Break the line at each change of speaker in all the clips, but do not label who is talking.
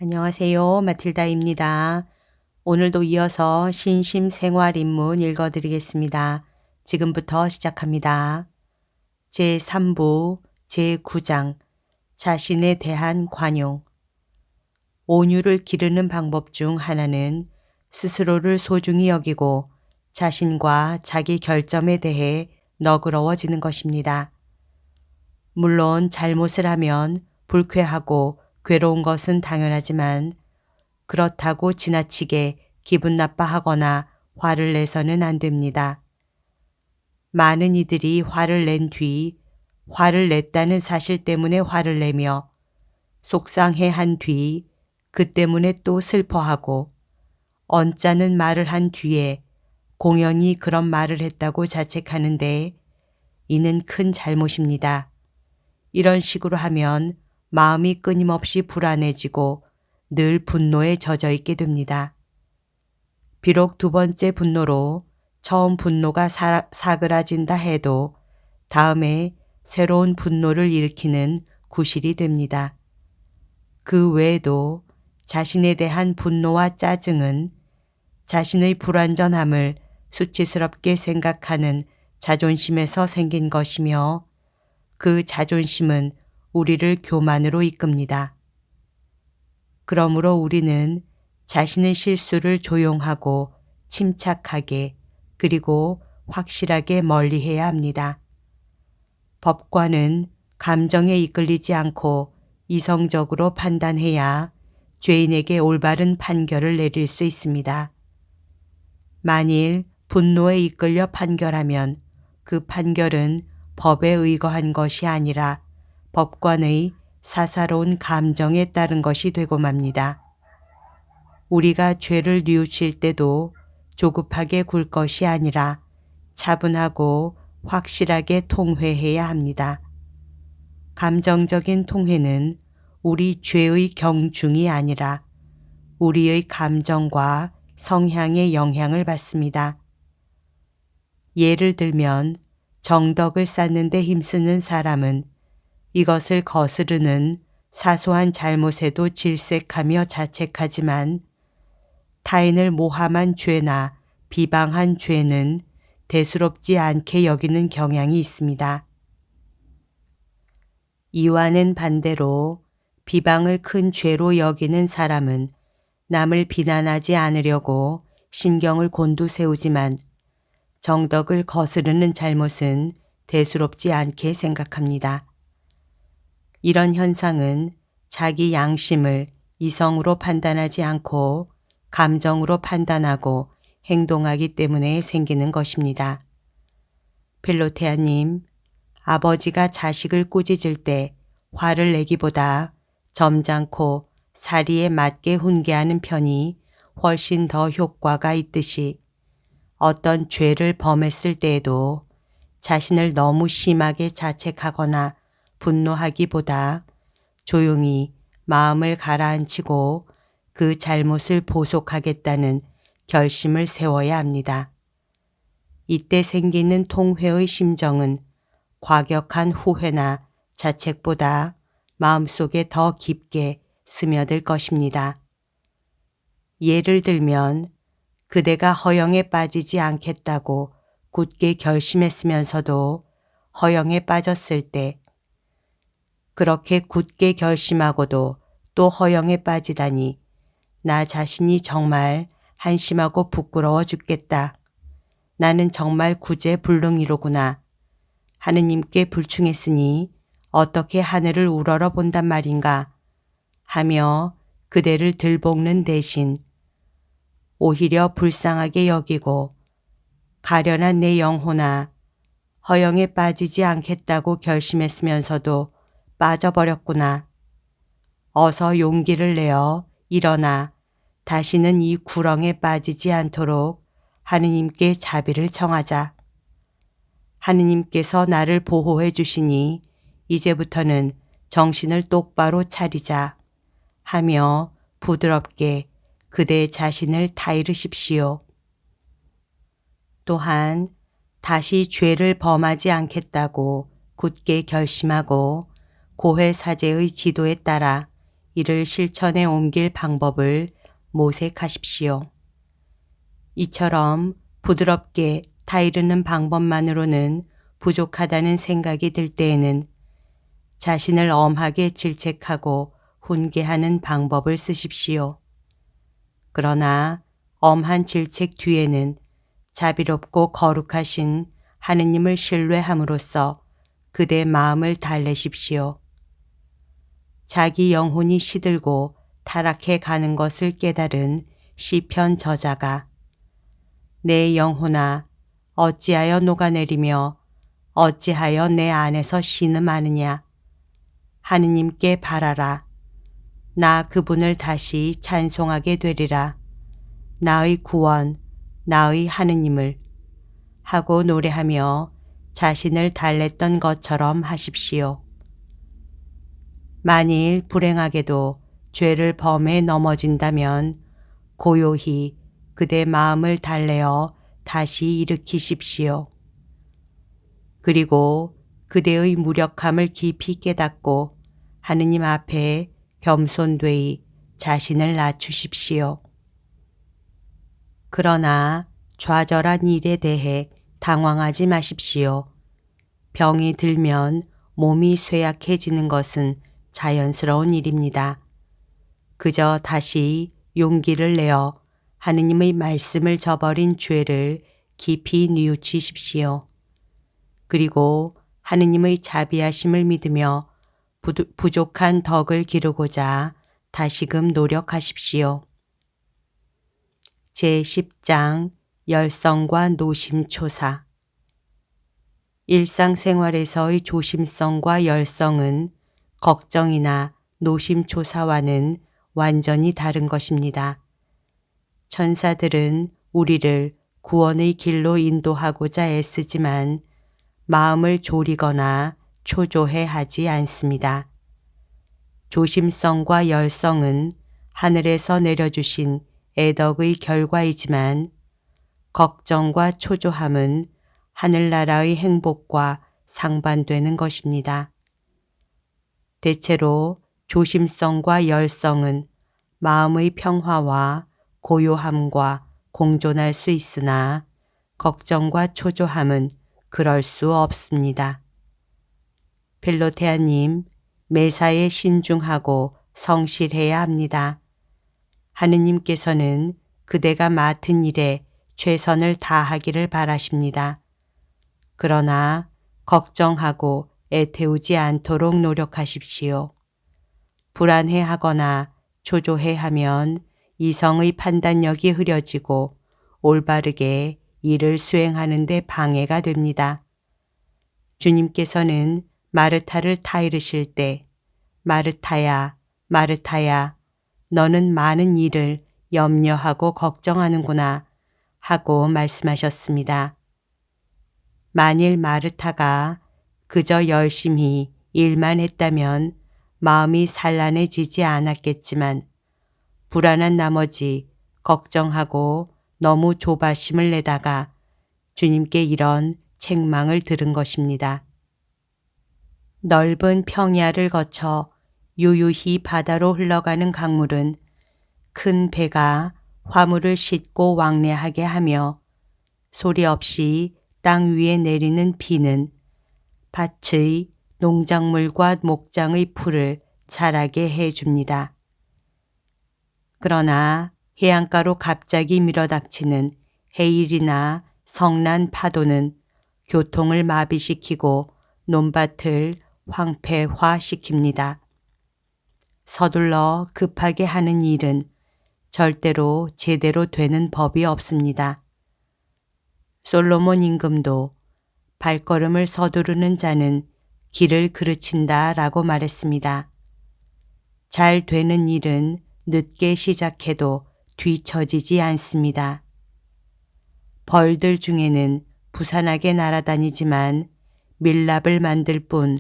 안녕하세요. 마틸다입니다. 오늘도 이어서 신심생활인문 읽어드리겠습니다. 지금부터 시작합니다. 제3부 제9장 자신에 대한 관용. 온유를 기르는 방법 중 하나는 스스로를 소중히 여기고 자신과 자기 결점에 대해 너그러워지는 것입니다. 물론 잘못을 하면 불쾌하고 괴로운 것은 당연하지만 그렇다고 지나치게 기분 나빠하거나 화를 내서는 안 됩니다. 많은 이들이 화를 낸 뒤 화를 냈다는 사실 때문에 화를 내며 속상해한 뒤 그 때문에 또 슬퍼하고 언짢은 말을 한 뒤에 공연히 그런 말을 했다고 자책하는데 이는 큰 잘못입니다. 이런 식으로 하면 마음이 끊임없이 불안해지고 늘 분노에 젖어 있게 됩니다. 비록 두 번째 분노로 처음 분노가 사그라진다 해도 다음에 새로운 분노를 일으키는 구실이 됩니다. 그 외에도 자신에 대한 분노와 짜증은 자신의 불완전함을 수치스럽게 생각하는 자존심에서 생긴 것이며 그 자존심은 우리를 교만으로 이끕니다. 그러므로 우리는 자신의 실수를 조용하고 침착하게 그리고 확실하게 멀리해야 합니다. 법관은 감정에 이끌리지 않고 이성적으로 판단해야 죄인에게 올바른 판결을 내릴 수 있습니다. 만일 분노에 이끌려 판결하면 그 판결은 법에 의거한 것이 아니라 법관의 사사로운 감정에 따른 것이 되고 맙니다. 우리가 죄를 뉘우칠 때도 조급하게 굴 것이 아니라 차분하고 확실하게 통회해야 합니다. 감정적인 통회는 우리 죄의 경중이 아니라 우리의 감정과 성향의 영향을 받습니다. 예를 들면 정덕을 쌓는 데 힘쓰는 사람은 이것을 거스르는 사소한 잘못에도 질색하며 자책하지만 타인을 모함한 죄나 비방한 죄는 대수롭지 않게 여기는 경향이 있습니다. 이와는 반대로 비방을 큰 죄로 여기는 사람은 남을 비난하지 않으려고 신경을 곤두세우지만 정덕을 거스르는 잘못은 대수롭지 않게 생각합니다. 이런 현상은 자기 양심을 이성으로 판단하지 않고 감정으로 판단하고 행동하기 때문에 생기는 것입니다. 필로테아님, 아버지가 자식을 꾸짖을 때 화를 내기보다 점잖고 사리에 맞게 훈계하는 편이 훨씬 더 효과가 있듯이 어떤 죄를 범했을 때에도 자신을 너무 심하게 자책하거나 분노하기보다 조용히 마음을 가라앉히고 그 잘못을 보속하겠다는 결심을 세워야 합니다. 이때 생기는 통회의 심정은 과격한 후회나 자책보다 마음속에 더 깊게 스며들 것입니다. 예를 들면 그대가 허영에 빠지지 않겠다고 굳게 결심했으면서도 허영에 빠졌을 때 그렇게 굳게 결심하고도 또 허영에 빠지다니 나 자신이 정말 한심하고 부끄러워 죽겠다. 나는 정말 구제불능이로구나. 하느님께 불충했으니 어떻게 하늘을 우러러 본단 말인가 하며 그대를 들볶는 대신 오히려 불쌍하게 여기고 가련한 내 영혼아 허영에 빠지지 않겠다고 결심했으면서도 빠져버렸구나. 어서 용기를 내어 일어나 다시는 이 구렁에 빠지지 않도록 하느님께 자비를 청하자. 하느님께서 나를 보호해 주시니 이제부터는 정신을 똑바로 차리자 하며 부드럽게 그대 자신을 타이르십시오. 또한 다시 죄를 범하지 않겠다고 굳게 결심하고 고해사제의 지도에 따라 이를 실천에 옮길 방법을 모색하십시오. 이처럼 부드럽게 타이르는 방법만으로는 부족하다는 생각이 들 때에는 자신을 엄하게 질책하고 훈계하는 방법을 쓰십시오. 그러나 엄한 질책 뒤에는 자비롭고 거룩하신 하느님을 신뢰함으로써 그대 마음을 달래십시오. 자기 영혼이 시들고 타락해 가는 것을 깨달은 시편 저자가 내 영혼아 어찌하여 녹아내리며 어찌하여 내 안에서 신음하느냐. 하느님께 바라라. 나 그분을 다시 찬송하게 되리라. 나의 구원, 나의 하느님을 하고 노래하며 자신을 달랬던 것처럼 하십시오. 만일 불행하게도 죄를 범해 넘어진다면 고요히 그대 마음을 달래어 다시 일으키십시오. 그리고 그대의 무력함을 깊이 깨닫고 하느님 앞에 겸손되이 자신을 낮추십시오. 그러나 좌절한 일에 대해 당황하지 마십시오. 병이 들면 몸이 쇠약해지는 것은 자연스러운 일입니다. 그저 다시 용기를 내어 하느님의 말씀을 저버린 죄를 깊이 뉘우치십시오. 그리고 하느님의 자비하심을 믿으며 부족한 덕을 기르고자 다시금 노력하십시오. 제10장 열성과 노심초사. 일상생활에서의 조심성과 열성은 걱정이나 노심초사와는 완전히 다른 것입니다. 천사들은 우리를 구원의 길로 인도하고자 애쓰지만 마음을 졸이거나 초조해 하지 않습니다. 조심성과 열성은 하늘에서 내려주신 애덕의 결과이지만 걱정과 초조함은 하늘나라의 행복과 상반되는 것입니다. 대체로 조심성과 열성은 마음의 평화와 고요함과 공존할 수 있으나 걱정과 초조함은 그럴 수 없습니다. 필로테아님, 매사에 신중하고 성실해야 합니다. 하느님께서는 그대가 맡은 일에 최선을 다하기를 바라십니다. 그러나 걱정하고 애태우지 않도록 노력하십시오. 불안해하거나 초조해하면 이성의 판단력이 흐려지고 올바르게 일을 수행하는 데 방해가 됩니다. 주님께서는 마르타를 타이르실 때 마르타야, 마르타야, 너는 많은 일을 염려하고 걱정하는구나 하고 말씀하셨습니다. 만일 마르타가 그저 열심히 일만 했다면 마음이 산란해지지 않았겠지만 불안한 나머지 걱정하고 너무 조바심을 내다가 주님께 이런 책망을 들은 것입니다. 넓은 평야를 거쳐 유유히 바다로 흘러가는 강물은 큰 배가 화물을 싣고 왕래하게 하며 소리 없이 땅 위에 내리는 비는 밭의 농작물과 목장의 풀을 자라게 해줍니다. 그러나 해안가로 갑자기 밀어닥치는 해일이나 성난 파도는 교통을 마비시키고 논밭을 황폐화시킵니다. 서둘러 급하게 하는 일은 절대로 제대로 되는 법이 없습니다. 솔로몬 임금도 발걸음을 서두르는 자는 길을 그르친다 라고 말했습니다. 잘 되는 일은 늦게 시작해도 뒤처지지 않습니다. 벌들 중에는 부산하게 날아다니지만 밀랍을 만들 뿐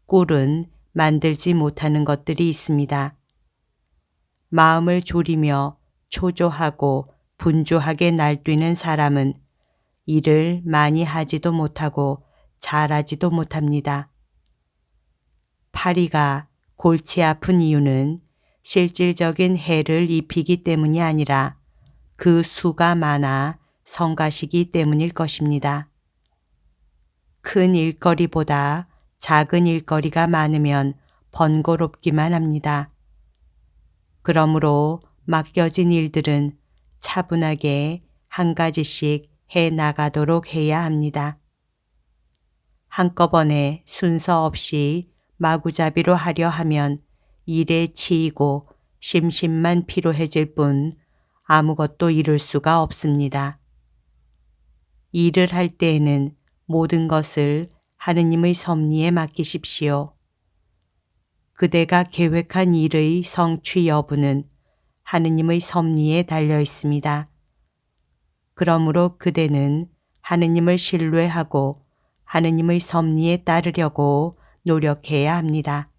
꿀은 만들지 못하는 것들이 있습니다. 마음을 졸이며 초조하고 분주하게 날뛰는 사람은 일을 많이 하지도 못하고 잘하지도 못합니다. 파리가 골치 아픈 이유는 실질적인 해를 입히기 때문이 아니라 그 수가 많아 성가시기 때문일 것입니다. 큰 일거리보다 작은 일거리가 많으면 번거롭기만 합니다. 그러므로 맡겨진 일들은 차분하게 한 가지씩 해 나가도록 해야 합니다. 한꺼번에 순서 없이 마구잡이로 하려 하면 일에 치이고 심신만 피로해질 뿐 아무것도 이룰 수가 없습니다. 일을 할 때에는 모든 것을 하느님의 섭리에 맡기십시오. 그대가 계획한 일의 성취 여부는 하느님의 섭리에 달려 있습니다. 그러므로 그대는 하느님을 신뢰하고 하느님의 섭리에 따르려고 노력해야 합니다.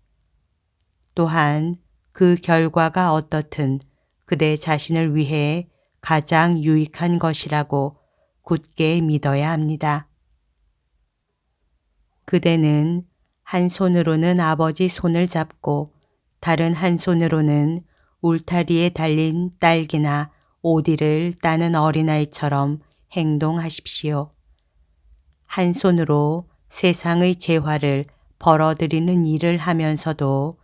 또한 그 결과가 어떻든 그대 자신을 위해 가장 유익한 것이라고 굳게 믿어야 합니다. 그대는 한 손으로는 아버지 손을 잡고 다른 한 손으로는 울타리에 달린 딸기나 오디를 따는 어린아이처럼 행동하십시오. 한 손으로 세상의 재화를 벌어들이는 일을 하면서도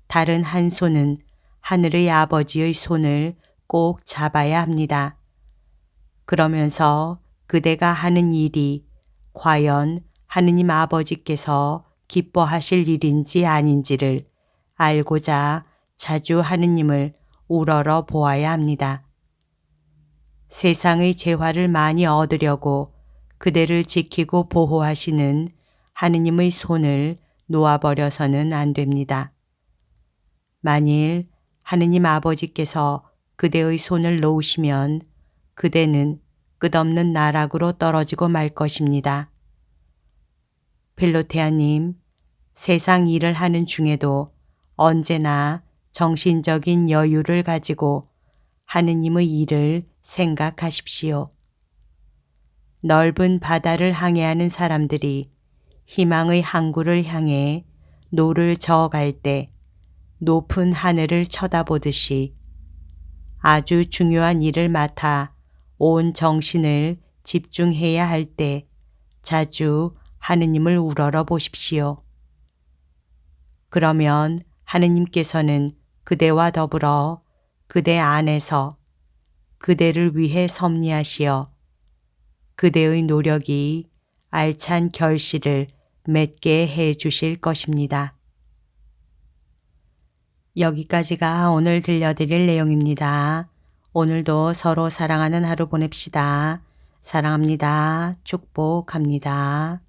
다른 한 손은 하늘의 아버지의 손을 꼭 잡아야 합니다. 그러면서 그대가 하는 일이 과연 하느님 아버지께서 기뻐하실 일인지 아닌지를 알고자 자주 하느님을 우러러 보아야 합니다. 세상의 재화를 많이 얻으려고 그대를 지키고 보호하시는 하느님의 손을 놓아버려서는 안 됩니다. 만일 하느님 아버지께서 그대의 손을 놓으시면 그대는 끝없는 나락으로 떨어지고 말 것입니다. 필로테아님, 세상 일을 하는 중에도 언제나 정신적인 여유를 가지고 하느님의 일을 생각하십시오. 넓은 바다를 항해하는 사람들이 희망의 항구를 향해 노를 저어갈 때 높은 하늘을 쳐다보듯이 아주 중요한 일을 맡아 온 정신을 집중해야 할 때 자주 하느님을 우러러 보십시오. 그러면 하느님께서는 그대와 더불어 그대 안에서 그대를 위해 섭리하시어 그대의 노력이 알찬 결실을 맺게 해 주실 것입니다. 여기까지가 오늘 들려드릴 내용입니다. 오늘도 서로 사랑하는 하루 보냅시다. 사랑합니다. 축복합니다.